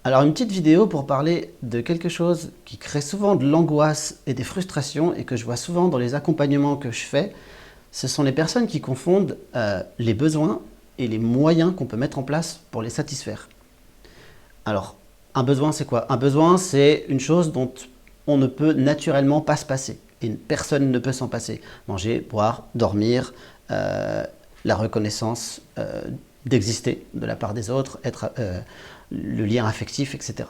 Alors une petite vidéo pour parler de quelque chose qui crée souvent de l'angoisse et des frustrations et que je vois souvent dans les accompagnements que je fais. Ce sont les personnes qui confondent les besoins et les moyens qu'on peut mettre en place pour les satisfaire. Alors, un besoin c'est quoi? Un besoin c'est une chose dont on ne peut naturellement pas se passer. Et personne ne peut s'en passer. Manger, boire, dormir, la reconnaissance d'exister de la part des autres, le lien affectif, etc.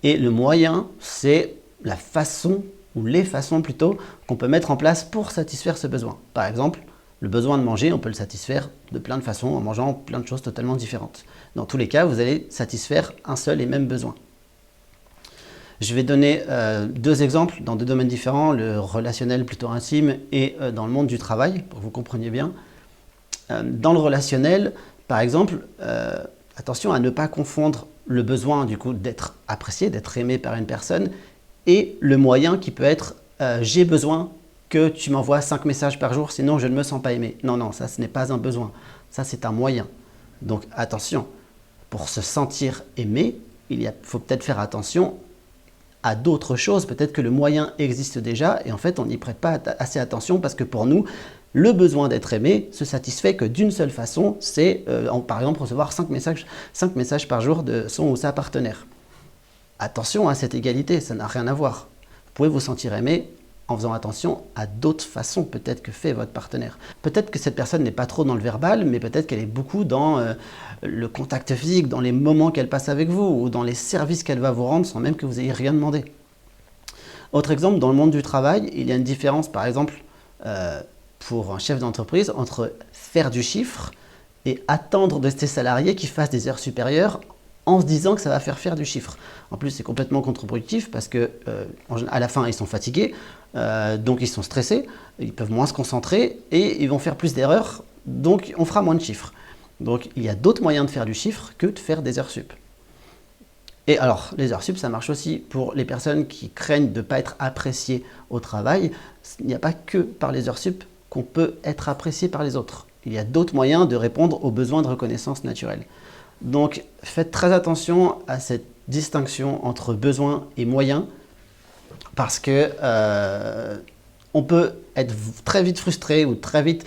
Et le moyen, c'est la façon, ou les façons plutôt, qu'on peut mettre en place pour satisfaire ce besoin. Par exemple, le besoin de manger, on peut le satisfaire de plein de façons en mangeant plein de choses totalement différentes. Dans tous les cas, vous allez satisfaire un seul et même besoin. Je vais donner deux exemples dans deux domaines différents, le relationnel plutôt intime et dans le monde du travail, pour que vous compreniez bien. Dans le relationnel, par exemple, attention à ne pas confondre le besoin du coup d'être apprécié, d'être aimé par une personne et le moyen qui peut être j'ai besoin que tu m'envoies 5 messages par jour, sinon je ne me sens pas aimé. Non, non, ça ce n'est pas un besoin, ça c'est un moyen. Donc attention, pour se sentir aimé, faut peut-être faire attention à d'autres choses. Peut-être que le moyen existe déjà et en fait on n'y prête pas assez attention parce que pour nous, le besoin d'être aimé se satisfait que d'une seule façon, c'est par exemple recevoir 5 messages par jour de son ou sa partenaire. Attention à cette égalité, ça n'a rien à voir. Vous pouvez vous sentir aimé en faisant attention à d'autres façons peut-être que fait votre partenaire. Peut-être que cette personne n'est pas trop dans le verbal, mais peut-être qu'elle est beaucoup dans le contact physique, dans les moments qu'elle passe avec vous ou dans les services qu'elle va vous rendre sans même que vous ayez rien demandé. Autre exemple, dans le monde du travail, il y a une différence par exemple pour un chef d'entreprise entre faire du chiffre et attendre de ses salariés qu'ils fassent des heures supérieures en se disant que ça va faire du chiffre. En plus, c'est complètement contre-productif parce que à la fin, ils sont fatigués, donc ils sont stressés, ils peuvent moins se concentrer et ils vont faire plus d'erreurs, donc on fera moins de chiffres. Donc il y a d'autres moyens de faire du chiffre que de faire des heures sup. Et alors, les heures sup, ça marche aussi pour les personnes qui craignent de ne pas être appréciées au travail. Il n'y a pas que par les heures sup qu'on peut être apprécié par les autres. Il y a d'autres moyens de répondre aux besoins de reconnaissance naturelle. Donc, faites très attention à cette distinction entre besoin et moyen parce que on peut être très vite frustré ou très vite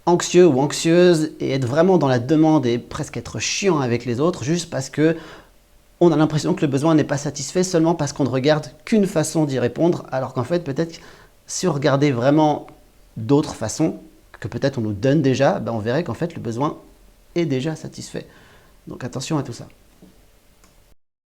anxieux ou anxieuse et être vraiment dans la demande et presque être chiant avec les autres juste parce que on a l'impression que le besoin n'est pas satisfait seulement parce qu'on ne regarde qu'une façon d'y répondre, alors qu'en fait, peut-être, si on regardait vraiment d'autres façons, que peut-être on nous donne déjà, ben on verrait qu'en fait, le besoin est déjà satisfait. Donc attention à tout ça.